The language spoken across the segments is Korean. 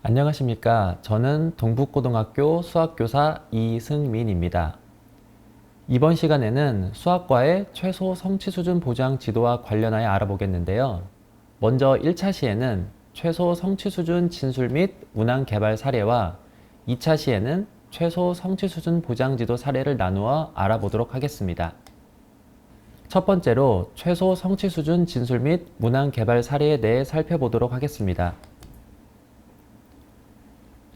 안녕하십니까. 저는 동북고등학교 수학교사 이승민입니다. 이번 시간에는 수학과의 최소 성취 수준 보장 지도와 관련하여 알아보겠는데요. 먼저 1차 시에는 최소 성취 수준 진술 및 문항 개발 사례와 2차 시에는 최소 성취 수준 보장 지도 사례를 나누어 알아보도록 하겠습니다. 첫 번째로 최소 성취 수준 진술 및 문항 개발 사례에 대해 살펴보도록 하겠습니다.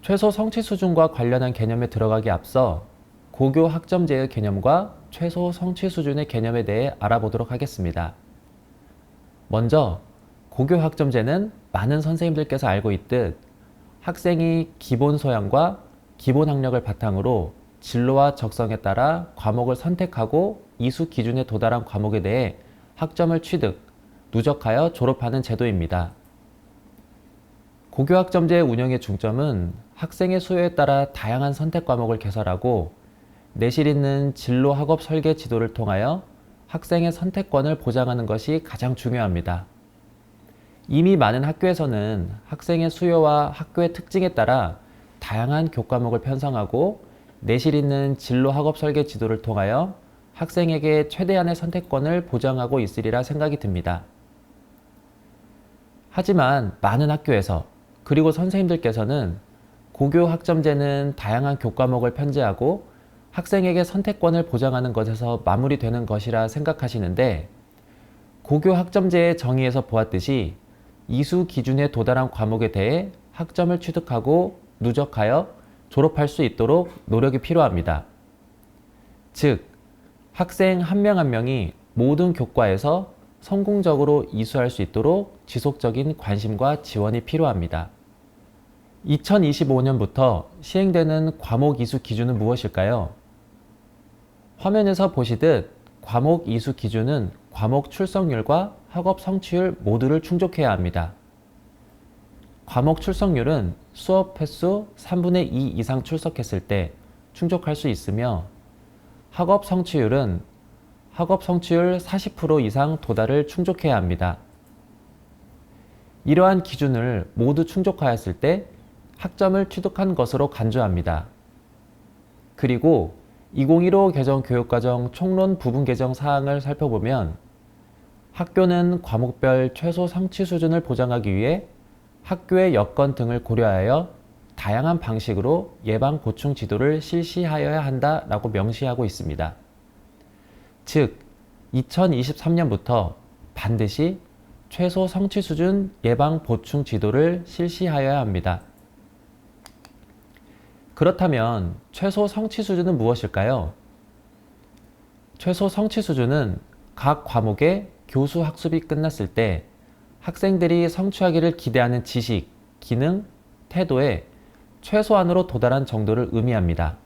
최소 성취 수준과 관련한 개념에 들어가기 앞서 고교 학점제의 개념과 최소 성취 수준의 개념에 대해 알아보도록 하겠습니다. 먼저 고교 학점제는 많은 선생님들께서 알고 있듯 학생이 기본 소양과 기본 학력을 바탕으로 진로와 적성에 따라 과목을 선택하고 이수 기준에 도달한 과목에 대해 학점을 취득, 누적하여 졸업하는 제도입니다. 고교학점제의 운영의 중점은 학생의 수요에 따라 다양한 선택 과목을 개설하고 내실 있는 진로 학업 설계 지도를 통하여 학생의 선택권을 보장하는 것이 가장 중요합니다. 이미 많은 학교에서는 학생의 수요와 학교의 특징에 따라 다양한 교과목을 편성하고 내실 있는 진로 학업 설계 지도를 통하여 학생에게 최대한의 선택권을 보장하고 있으리라 생각이 듭니다. 하지만 많은 학교에서 그리고 선생님들께서는 고교 학점제는 다양한 교과목을 편제하고 학생에게 선택권을 보장하는 것에서 마무리되는 것이라 생각하시는데, 고교 학점제의 정의에서 보았듯이 이수 기준에 도달한 과목에 대해 학점을 취득하고 누적하여 졸업할 수 있도록 노력이 필요합니다. 즉, 학생 한 명 한 명이 모든 교과에서 성공적으로 이수할 수 있도록 지속적인 관심과 지원이 필요합니다. 2025년부터 시행되는 과목 이수 기준은 무엇일까요? 화면에서 보시듯 과목 이수 기준은 과목 출석률과 학업 성취율 모두를 충족해야 합니다. 과목 출석률은 수업 횟수 3분의 2 이상 출석했을 때 충족할 수 있으며, 학업 성취율은 학업 성취율 40% 이상 도달을 충족해야 합니다. 이러한 기준을 모두 충족하였을 때 학점을 취득한 것으로 간주합니다. 그리고 2015 개정 교육과정 총론 부분 개정 사항을 살펴보면 학교는 과목별 최소 성취 수준을 보장하기 위해 학교의 여건 등을 고려하여 다양한 방식으로 예방 보충 지도를 실시하여야 한다라고 명시하고 있습니다. 즉, 2023년부터 반드시 최소 성취 수준 예방 보충 지도를 실시하여야 합니다. 그렇다면 최소 성취 수준은 무엇일까요? 최소 성취 수준은 각 과목의 교수 학습이 끝났을 때 학생들이 성취하기를 기대하는 지식, 기능, 태도에 최소한으로 도달한 정도를 의미합니다.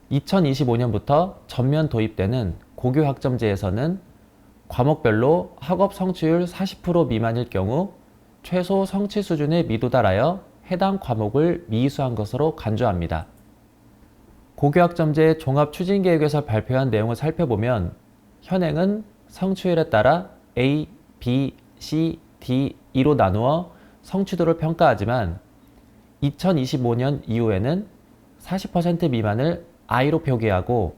2025년부터 전면 도입되는 고교 학점제에서는 과목별로 학업 성취율 40% 미만일 경우 최소 성취 수준에 미도달하여 해당 과목을 미이수한 것으로 간주합니다. 고교학점제 종합추진계획에서 발표한 내용을 살펴보면 현행은 성취율에 따라 A, B, C, D, E로 나누어 성취도를 평가하지만 2025년 이후에는 40% 미만을 I로 표기하고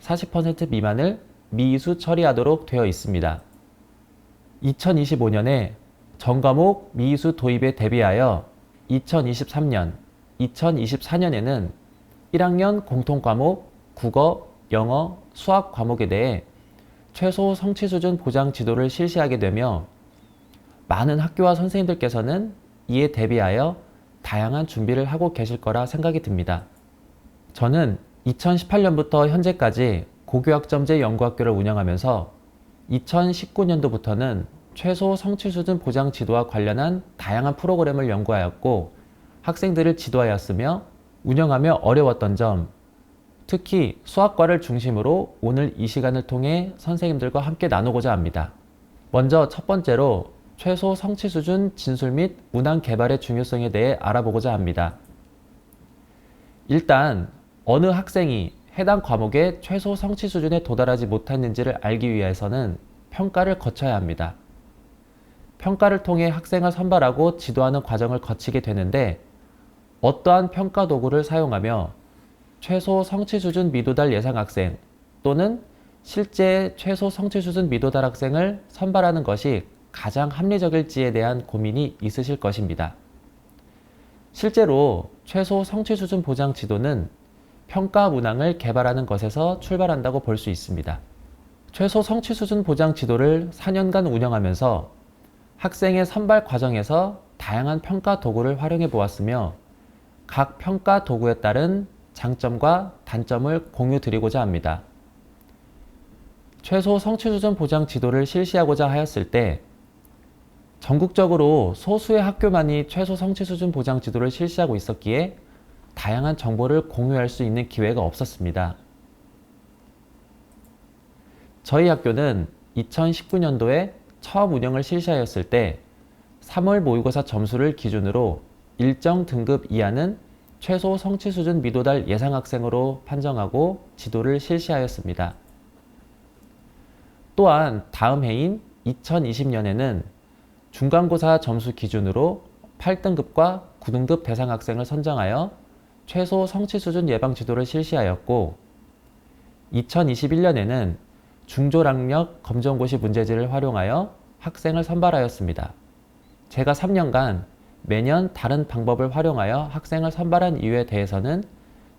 40% 미만을 미이수 처리하도록 되어 있습니다. 2025년에 전과목 미이수 도입에 대비하여 2023년, 2024년에는 1학년 공통과목 국어, 영어, 수학 과목에 대해 최소 성취 수준 보장 지도를 실시하게 되며, 많은 학교와 선생님들께서는 이에 대비하여 다양한 준비를 하고 계실 거라 생각이 듭니다. 저는 2018년부터 현재까지 고교학점제 연구학교를 운영하면서 2019년도부터는 최소 성취 수준 보장 지도와 관련한 다양한 프로그램을 연구하였고 학생들을 지도하였으며, 운영하며 어려웠던 점, 특히 수학과를 중심으로 오늘 이 시간을 통해 선생님들과 함께 나누고자 합니다. 먼저 첫 번째로 최소 성취 수준 진술 및 문항 개발의 중요성에 대해 알아보고자 합니다. 일단 어느 학생이 해당 과목의 최소 성취 수준에 도달하지 못했는지를 알기 위해서는 평가를 거쳐야 합니다. 평가를 통해 학생을 선발하고 지도하는 과정을 거치게 되는데 어떠한 평가 도구를 사용하며 최소 성취 수준 미도달 예상 학생 또는 실제 최소 성취 수준 미도달 학생을 선발하는 것이 가장 합리적일지에 대한 고민이 있으실 것입니다. 실제로 최소 성취 수준 보장 지도는 평가 문항을 개발하는 것에서 출발한다고 볼 수 있습니다. 최소 성취 수준 보장 지도를 4년간 운영하면서 학생의 선발 과정에서 다양한 평가 도구를 활용해 보았으며 각 평가 도구에 따른 장점과 단점을 공유 드리고자 합니다. 최소 성취 수준 보장 지도를 실시하고자 하였을 때 전국적으로 소수의 학교만이 최소 성취 수준 보장 지도를 실시하고 있었기에 다양한 정보를 공유할 수 있는 기회가 없었습니다. 저희 학교는 2019년도에 처음 운영을 실시하였을 때 3월 모의고사 점수를 기준으로 일정 등급 이하는 최소 성취 수준 미도달 예상 학생으로 판정하고 지도를 실시하였습니다. 또한 다음 해인 2020년에는 중간고사 점수 기준으로 8등급과 9등급 대상 학생을 선정하여 최소 성취 수준 예방 지도를 실시하였고 2021년에는 중졸학력 검정고시 문제지를 활용하여 학생을 선발하였습니다. 제가 3년간 매년 다른 방법을 활용하여 학생을 선발한 이유에 대해서는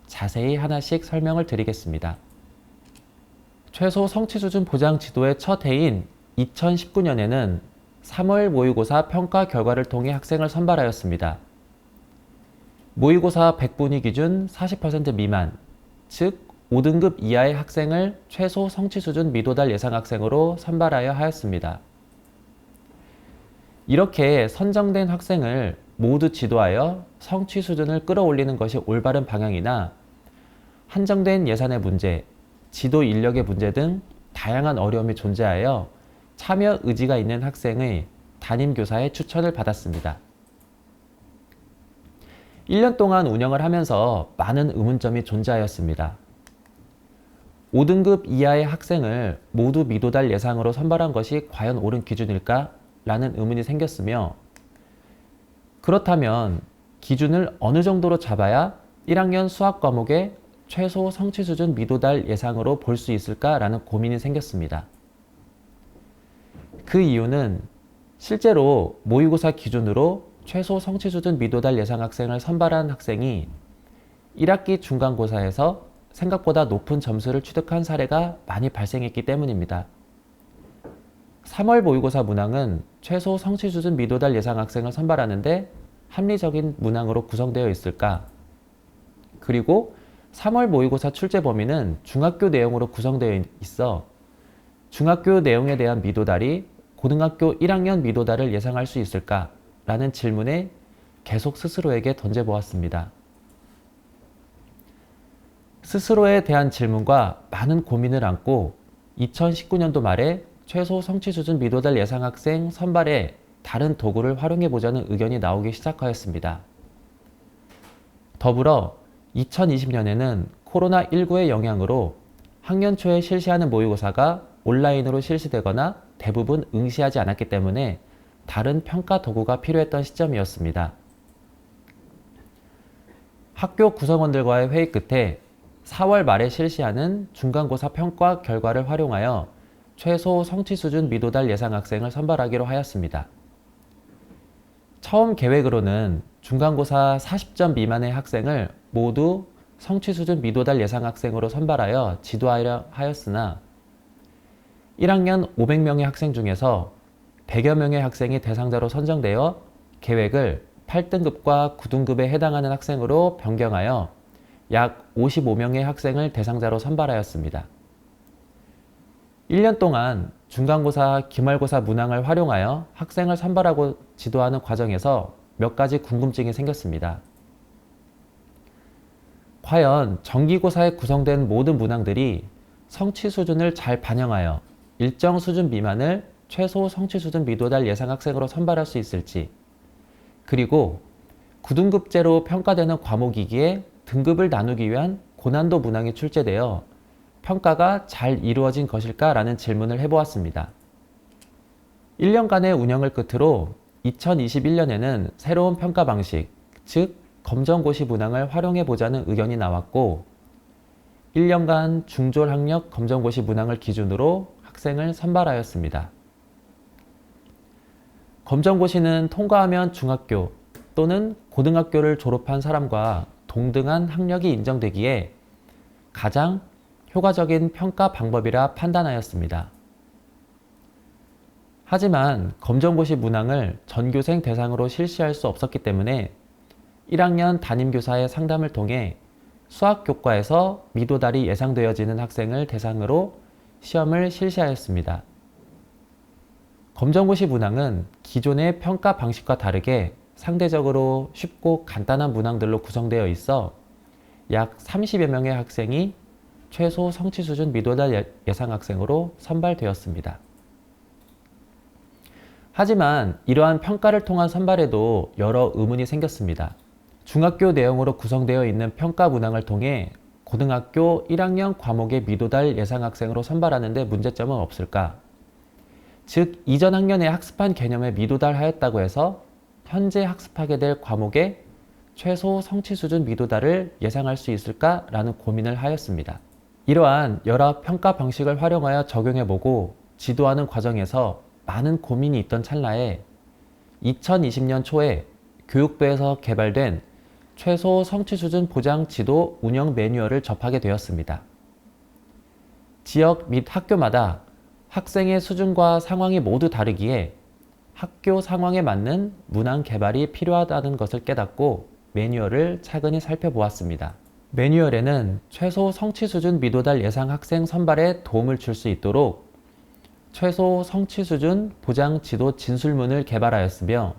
자세히 하나씩 설명을 드리겠습니다. 최소 성취 수준 보장 지도의 첫 해인 2019년에는 3월 모의고사 평가 결과를 통해 학생을 선발하였습니다. 모의고사 100분위 기준 40% 미만, 즉 5등급 이하의 학생을 최소 성취 수준 미도달 예상 학생으로 선발하여 하였습니다. 이렇게 선정된 학생을 모두 지도하여 성취 수준을 끌어올리는 것이 올바른 방향이나 한정된 예산의 문제, 지도 인력의 문제 등 다양한 어려움이 존재하여 참여 의지가 있는 학생의 담임교사의 추천을 받았습니다. 1년 동안 운영을 하면서 많은 의문점이 존재하였습니다. 5등급 이하의 학생을 모두 미도달 예상으로 선발한 것이 과연 옳은 기준일까? 라는 의문이 생겼으며 그렇다면 기준을 어느 정도로 잡아야 1학년 수학 과목의 최소 성취 수준 미도달 예상으로 볼 수 있을까? 라는 고민이 생겼습니다. 그 이유는 실제로 모의고사 기준으로 최소 성취 수준 미도달 예상 학생을 선발한 학생이 1학기 중간고사에서 생각보다 높은 점수를 취득한 사례가 많이 발생했기 때문입니다. 3월 모의고사 문항은 최소 성취 수준 미도달 예상 학생을 선발하는데 합리적인 문항으로 구성되어 있을까? 그리고 3월 모의고사 출제 범위는 중학교 내용으로 구성되어 있어 중학교 내용에 대한 미도달이 고등학교 1학년 미도달을 예상할 수 있을까? 라는 질문에 계속 스스로에게 던져보았습니다. 스스로에 대한 질문과 많은 고민을 안고 2019년도 말에 최소 성취 수준 미도달 예상 학생 선발에 다른 도구를 활용해보자는 의견이 나오기 시작하였습니다. 더불어 2020년에는 코로나19의 영향으로 학년 초에 실시하는 모의고사가 온라인으로 실시되거나 대부분 응시하지 않았기 때문에 다른 평가 도구가 필요했던 시점이었습니다. 학교 구성원들과의 회의 끝에 4월 말에 실시하는 중간고사 평가 결과를 활용하여 최소 성취 수준 미도달 예상 학생을 선발하기로 하였습니다. 처음 계획으로는 중간고사 40점 미만의 학생을 모두 성취 수준 미도달 예상 학생으로 선발하여 지도하려 하였으나 1학년 500명의 학생 중에서 100여 명의 학생이 대상자로 선정되어 계획을 8등급과 9등급에 해당하는 학생으로 변경하여 약 55명의 학생을 대상자로 선발하였습니다. 1년 동안 중간고사, 기말고사 문항을 활용하여 학생을 선발하고 지도하는 과정에서 몇 가지 궁금증이 생겼습니다. 과연 정기고사에 구성된 모든 문항들이 성취 수준을 잘 반영하여 일정 수준 미만을 최소 성취 수준 미도달 예상 학생으로 선발할 수 있을지, 그리고 9등급제로 평가되는 과목이기에 등급을 나누기 위한 고난도 문항이 출제되어 평가가 잘 이루어진 것일까라는 질문을 해보았습니다. 1년간의 운영을 끝으로 2021년에는 새로운 평가 방식, 즉 검정고시 문항을 활용해보자는 의견이 나왔고 1년간 중졸학력 검정고시 문항을 기준으로 학생을 선발하였습니다. 검정고시는 통과하면 중학교 또는 고등학교를 졸업한 사람과 동등한 학력이 인정되기에 가장 효과적인 평가 방법이라 판단하였습니다. 하지만 검정고시 문항을 전교생 대상으로 실시할 수 없었기 때문에 1학년 담임교사의 상담을 통해 수학교과에서 미도달이 예상되어지는 학생을 대상으로 시험을 실시하였습니다. 검정고시 문항은 기존의 평가 방식과 다르게 상대적으로 쉽고 간단한 문항들로 구성되어 있어 약 30여 명의 학생이 최소 성취 수준 미도달 예상 학생으로 선발되었습니다. 하지만 이러한 평가를 통한 선발에도 여러 의문이 생겼습니다. 중학교 내용으로 구성되어 있는 평가 문항을 통해 고등학교 1학년 과목의 미도달 예상 학생으로 선발하는데 문제점은 없을까? 즉, 이전 학년에 학습한 개념에 미도달하였다고 해서 현재 학습하게 될 과목의 최소 성취 수준 미도달을 예상할 수 있을까라는 고민을 하였습니다. 이러한 여러 평가 방식을 활용하여 적용해보고 지도하는 과정에서 많은 고민이 있던 찰나에 2020년 초에 교육부에서 개발된 최소 성취 수준 보장 지도 운영 매뉴얼을 접하게 되었습니다. 지역 및 학교마다 학생의 수준과 상황이 모두 다르기에 학교 상황에 맞는 문항 개발이 필요하다는 것을 깨닫고 매뉴얼을 차근히 살펴보았습니다. 매뉴얼에는 최소 성취 수준 미도달 예상 학생 선발에 도움을 줄 수 있도록 최소 성취 수준 보장 지도 진술문을 개발하였으며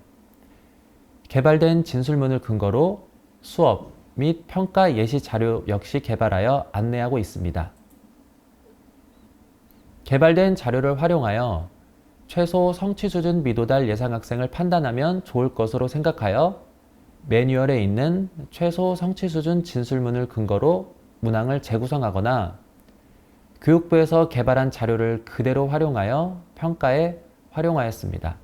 개발된 진술문을 근거로 수업 및 평가 예시 자료 역시 개발하여 안내하고 있습니다. 개발된 자료를 활용하여 최소 성취 수준 미도달 예상 학생을 판단하면 좋을 것으로 생각하여 매뉴얼에 있는 최소 성취 수준 진술문을 근거로 문항을 재구성하거나 교육부에서 개발한 자료를 그대로 활용하여 평가에 활용하였습니다.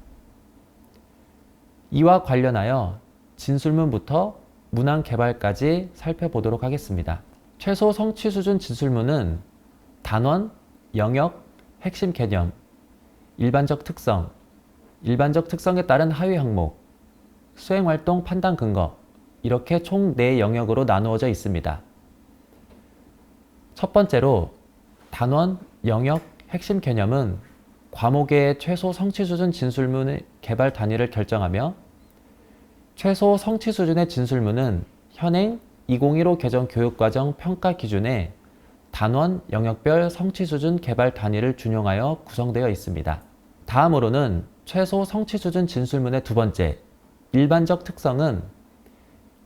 이와 관련하여 진술문부터 문항 개발까지 살펴보도록 하겠습니다. 최소 성취 수준 진술문은 단원, 영역, 핵심 개념, 일반적 특성, 일반적 특성에 따른 하위 항목, 수행활동 판단 근거 이렇게 총 4영역으로 나누어져 있습니다. 첫 번째로 단원, 영역, 핵심 개념은 과목의 최소 성취 수준 진술문의 개발 단위를 결정하며 최소 성취 수준의 진술문은 현행 2015 개정 교육과정 평가 기준에 단원, 영역별 성취 수준 개발 단위를 준용하여 구성되어 있습니다. 다음으로는 최소 성취 수준 진술문의 두 번째, 일반적 특성은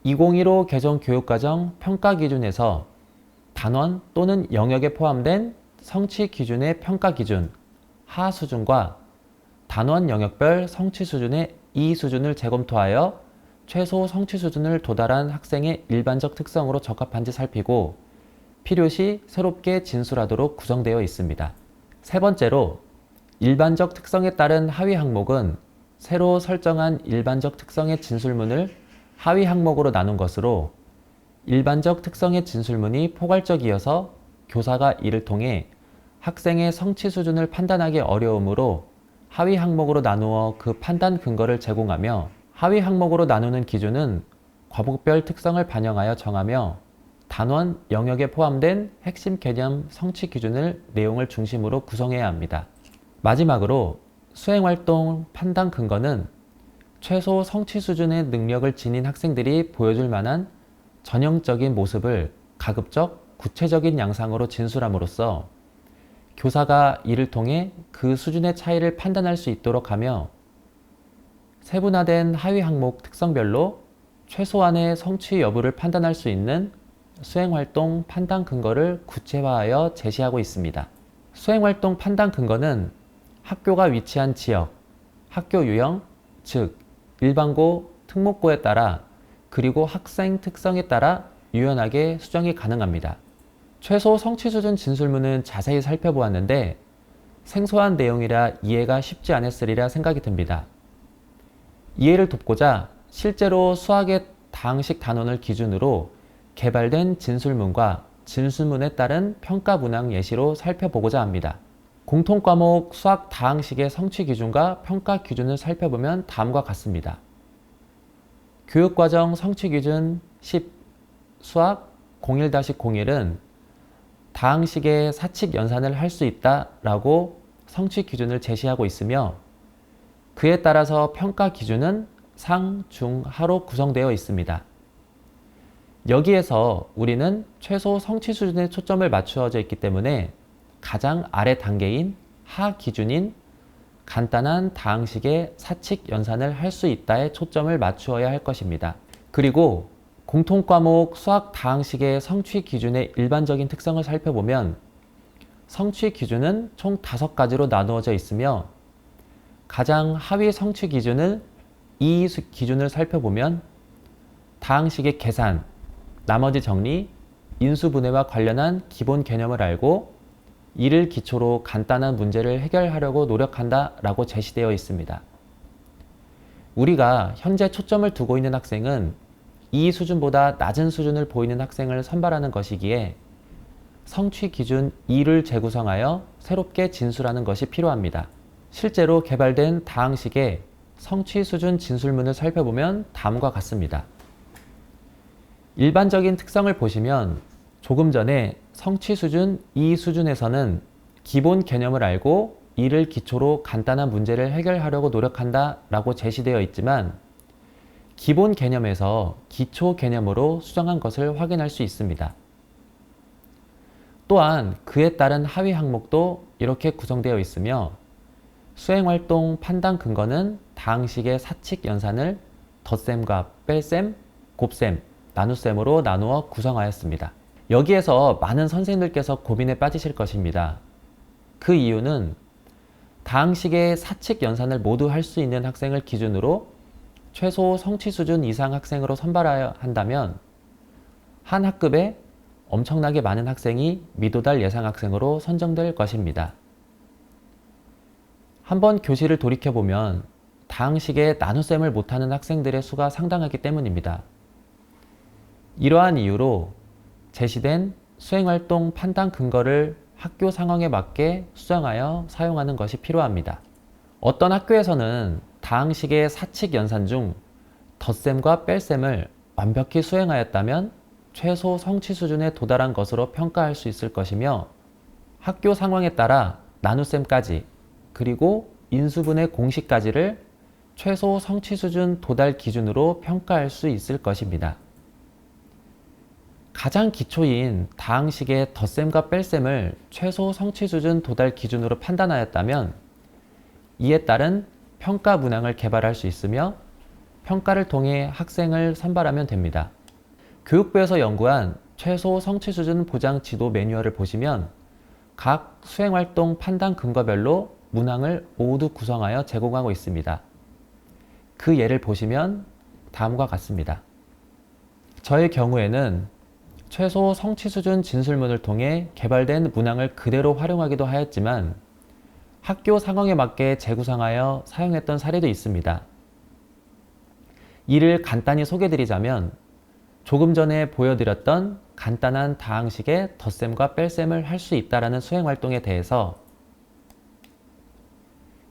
2015 개정 교육과정 평가 기준에서 단원 또는 영역에 포함된 성취 기준의 평가 기준, 하 수준과 단원 영역별 성취 수준의 이 수준을 재검토하여 최소 성취 수준을 도달한 학생의 일반적 특성으로 적합한지 살피고 필요시 새롭게 진술하도록 구성되어 있습니다. 세 번째로 일반적 특성에 따른 하위 항목은 새로 설정한 일반적 특성의 진술문을 하위 항목으로 나눈 것으로 일반적 특성의 진술문이 포괄적이어서 교사가 이를 통해 학생의 성취 수준을 판단하기 어려우므로 하위 항목으로 나누어 그 판단 근거를 제공하며 하위 항목으로 나누는 기준은 과목별 특성을 반영하여 정하며 단원, 영역에 포함된 핵심 개념 성취 기준을 내용을 중심으로 구성해야 합니다. 마지막으로 수행활동 판단 근거는 최소 성취 수준의 능력을 지닌 학생들이 보여줄 만한 전형적인 모습을 가급적 구체적인 양상으로 진술함으로써 교사가 이를 통해 그 수준의 차이를 판단할 수 있도록 하며 세분화된 하위 항목 특성별로 최소한의 성취 여부를 판단할 수 있는 수행활동 판단 근거를 구체화하여 제시하고 있습니다. 수행활동 판단 근거는 학교가 위치한 지역, 학교 유형, 즉 일반고, 특목고에 따라 그리고 학생 특성에 따라 유연하게 수정이 가능합니다. 최소 성취 수준 진술문은 자세히 살펴보았는데 생소한 내용이라 이해가 쉽지 않았으리라 생각이 듭니다. 이해를 돕고자 실제로 수학의 다항식 단원을 기준으로 개발된 진술문과 진술문에 따른 평가 문항 예시로 살펴보고자 합니다. 공통과목 수학 다항식의 성취 기준과 평가 기준을 살펴보면 다음과 같습니다. 교육과정 성취 기준 10 수학 01-01은 다항식의 사칙 연산을 할 수 있다라고 성취 기준을 제시하고 있으며 그에 따라서 평가 기준은 상, 중, 하로 구성되어 있습니다. 여기에서 우리는 최소 성취 수준에 초점을 맞추어져 있기 때문에 가장 아래 단계인 하 기준인 간단한 다항식의 사칙 연산을 할 수 있다에 초점을 맞추어야 할 것입니다. 그리고 공통과목 수학 다항식의 성취 기준의 일반적인 특성을 살펴보면 성취 기준은 총 5가지로 나누어져 있으며 가장 하위 성취 기준을 이 기준을 살펴보면 다항식의 계산, 나머지 정리, 인수분해와 관련한 기본 개념을 알고 이를 기초로 간단한 문제를 해결하려고 노력한다 라고 제시되어 있습니다. 우리가 현재 초점을 두고 있는 학생은 이 수준보다 낮은 수준을 보이는 학생을 선발하는 것이기에 성취 기준 2를 재구성하여 새롭게 진술하는 것이 필요합니다. 실제로 개발된 다항식의 성취 수준 진술문을 살펴보면 다음과 같습니다. 일반적인 특성을 보시면 조금 전에 성취 수준 2 수준에서는 기본 개념을 알고 이를 기초로 간단한 문제를 해결하려고 노력한다 라고 제시되어 있지만 기본 개념에서 기초 개념으로 수정한 것을 확인할 수 있습니다. 또한 그에 따른 하위 항목도 이렇게 구성되어 있으며 수행활동 판단 근거는 다항식의 사칙 연산을 덧셈과 뺄셈, 곱셈, 나눗셈으로 나누어 구성하였습니다. 여기에서 많은 선생님들께서 고민에 빠지실 것입니다. 그 이유는 다항식의 사칙 연산을 모두 할 수 있는 학생을 기준으로 최소 성취 수준 이상 학생으로 선발해야 한다면 한 학급에 엄청나게 많은 학생이 미도달 예상 학생으로 선정될 것입니다. 한번 교실을 돌이켜보면 다항식의 나눗셈을 못하는 학생들의 수가 상당하기 때문입니다. 이러한 이유로 제시된 수행활동 판단 근거를 학교 상황에 맞게 수정하여 사용하는 것이 필요합니다. 어떤 학교에서는 다항식의 사칙 연산 중 덧셈과 뺄셈을 완벽히 수행하였다면 최소 성취 수준에 도달한 것으로 평가할 수 있을 것이며 학교 상황에 따라 나눗셈까지 그리고 인수분해 공식까지를 최소 성취 수준 도달 기준으로 평가할 수 있을 것입니다. 가장 기초인 다항식의 덧셈과 뺄셈을 최소 성취 수준 도달 기준으로 판단하였다면 이에 따른 평가 문항을 개발할 수 있으며 평가를 통해 학생을 선발하면 됩니다. 교육부에서 연구한 최소 성취 수준 보장 지도 매뉴얼을 보시면 각 수행활동 판단 근거별로 문항을 모두 구성하여 제공하고 있습니다. 그 예를 보시면 다음과 같습니다. 저의 경우에는 최소 성취 수준 진술문을 통해 개발된 문항을 그대로 활용하기도 하였지만 학교 상황에 맞게 재구성하여 사용했던 사례도 있습니다. 이를 간단히 소개드리자면 조금 전에 보여드렸던 간단한 다항식의 덧셈과 뺄셈을 할 수 있다는 수행활동에 대해서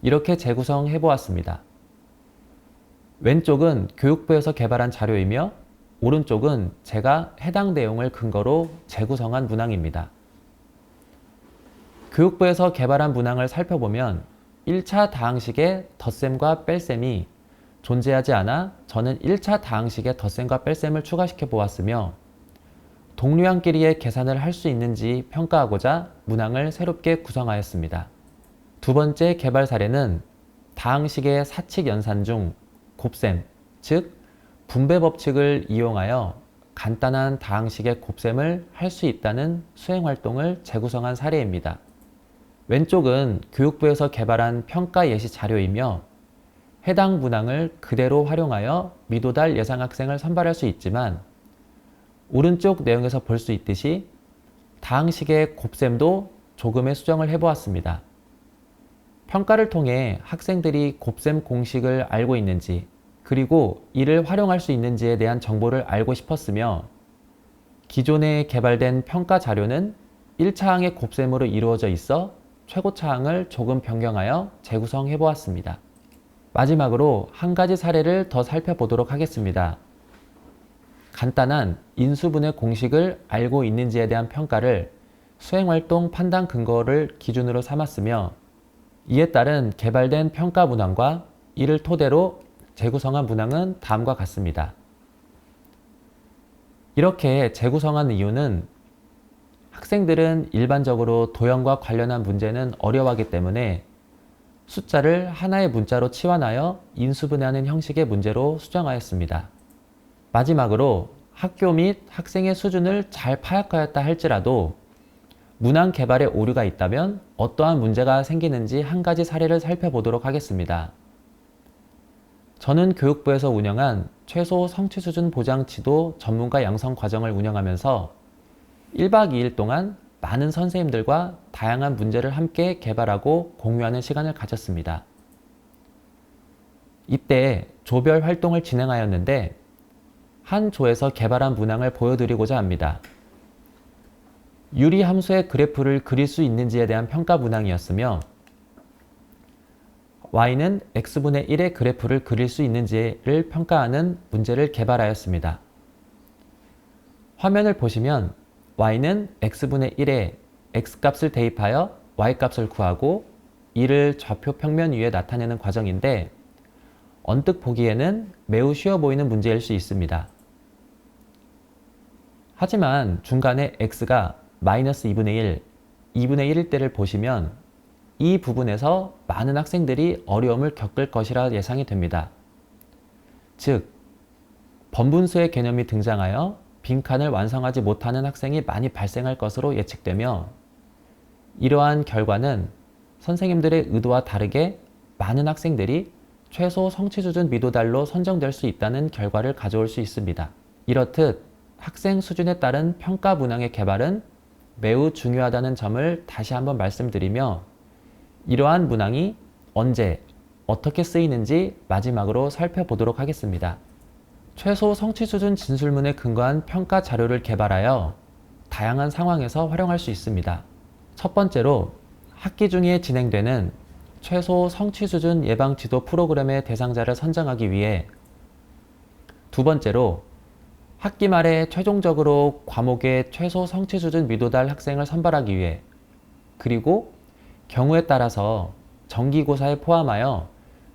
이렇게 재구성해 보았습니다. 왼쪽은 교육부에서 개발한 자료이며 오른쪽은 제가 해당 내용을 근거로 재구성한 문항입니다. 교육부에서 개발한 문항을 살펴보면 1차 다항식의 덧셈과 뺄셈이 존재하지 않아 저는 1차 다항식의 덧셈과 뺄셈을 추가시켜 보았으며 동료한끼리의 계산을 할 수 있는지 평가하고자 문항을 새롭게 구성하였습니다. 두 번째 개발 사례는 다항식의 사칙 연산 중 곱셈, 즉 분배 법칙을 이용하여 간단한 다항식의 곱셈을 할 수 있다는 수행활동을 재구성한 사례입니다. 왼쪽은 교육부에서 개발한 평가 예시 자료이며 해당 문항을 그대로 활용하여 미도달 예상 학생을 선발할 수 있지만 오른쪽 내용에서 볼 수 있듯이 다항식의 곱셈도 조금의 수정을 해보았습니다. 평가를 통해 학생들이 곱셈 공식을 알고 있는지, 그리고 이를 활용할 수 있는지에 대한 정보를 알고 싶었으며, 기존에 개발된 평가 자료는 1차항의 곱셈으로 이루어져 있어 최고차항을 조금 변경하여 재구성해 보았습니다. 마지막으로 한 가지 사례를 더 살펴보도록 하겠습니다. 간단한 인수분해 공식을 알고 있는지에 대한 평가를 수행활동 판단 근거를 기준으로 삼았으며, 이에 따른 개발된 평가 문항과 이를 토대로 재구성한 문항은 다음과 같습니다. 이렇게 재구성한 이유는 학생들은 일반적으로 도형과 관련한 문제는 어려워하기 때문에 숫자를 하나의 문자로 치환하여 인수분해하는 형식의 문제로 수정하였습니다. 마지막으로 학교 및 학생의 수준을 잘 파악하였다 할지라도 문항 개발에 오류가 있다면 어떠한 문제가 생기는지 한 가지 사례를 살펴보도록 하겠습니다. 저는 교육부에서 운영한 최소 성취 수준 보장 지도 전문가 양성 과정을 운영하면서 1박 2일 동안 많은 선생님들과 다양한 문제를 함께 개발하고 공유하는 시간을 가졌습니다. 이때 조별 활동을 진행하였는데 한 조에서 개발한 문항을 보여드리고자 합니다. 유리 함수의 그래프를 그릴 수 있는지에 대한 평가 문항이었으며, y는 x분의 1의 그래프를 그릴 수 있는지를 평가하는 문제를 개발하였습니다. 화면을 보시면 y는 x분의 1에 x값을 대입하여 y값을 구하고 이를 좌표 평면 위에 나타내는 과정인데, 언뜻 보기에는 매우 쉬워 보이는 문제일 수 있습니다. 하지만 중간에 x가 마이너스 2분의 1, 2분의 1일 때를 보시면 이 부분에서 많은 학생들이 어려움을 겪을 것이라 예상이 됩니다. 즉, 번분수의 개념이 등장하여 빈칸을 완성하지 못하는 학생이 많이 발생할 것으로 예측되며, 이러한 결과는 선생님들의 의도와 다르게 많은 학생들이 최소 성취 수준 미도달로 선정될 수 있다는 결과를 가져올 수 있습니다. 이렇듯 학생 수준에 따른 평가 문항의 개발은 매우 중요하다는 점을 다시 한번 말씀드리며, 이러한 문항이 언제, 어떻게 쓰이는지 마지막으로 살펴보도록 하겠습니다. 최소 성취 수준 진술문에 근거한 평가 자료를 개발하여 다양한 상황에서 활용할 수 있습니다. 첫 번째로 학기 중에 진행되는 최소 성취 수준 예방 지도 프로그램의 대상자를 선정하기 위해, 두 번째로 학기 말에 최종적으로 과목의 최소 성취 수준 미도달 학생을 선발하기 위해, 그리고 경우에 따라서 정기고사에 포함하여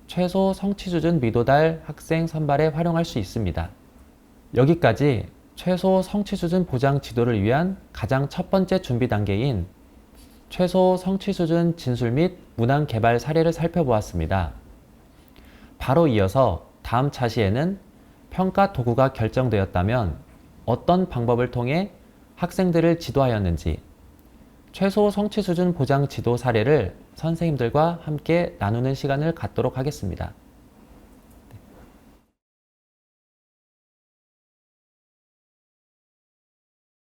최소 성취 수준 미도달 학생 선발에 활용할 수 있습니다. 여기까지 최소 성취 수준 보장 지도를 위한 가장 첫 번째 준비 단계인 최소 성취 수준 진술 및 문항 개발 사례를 살펴보았습니다. 바로 이어서 다음 차시에는 평가 도구가 결정되었다면 어떤 방법을 통해 학생들을 지도하였는지, 최소 성취 수준 보장 지도 사례를 선생님들과 함께 나누는 시간을 갖도록 하겠습니다.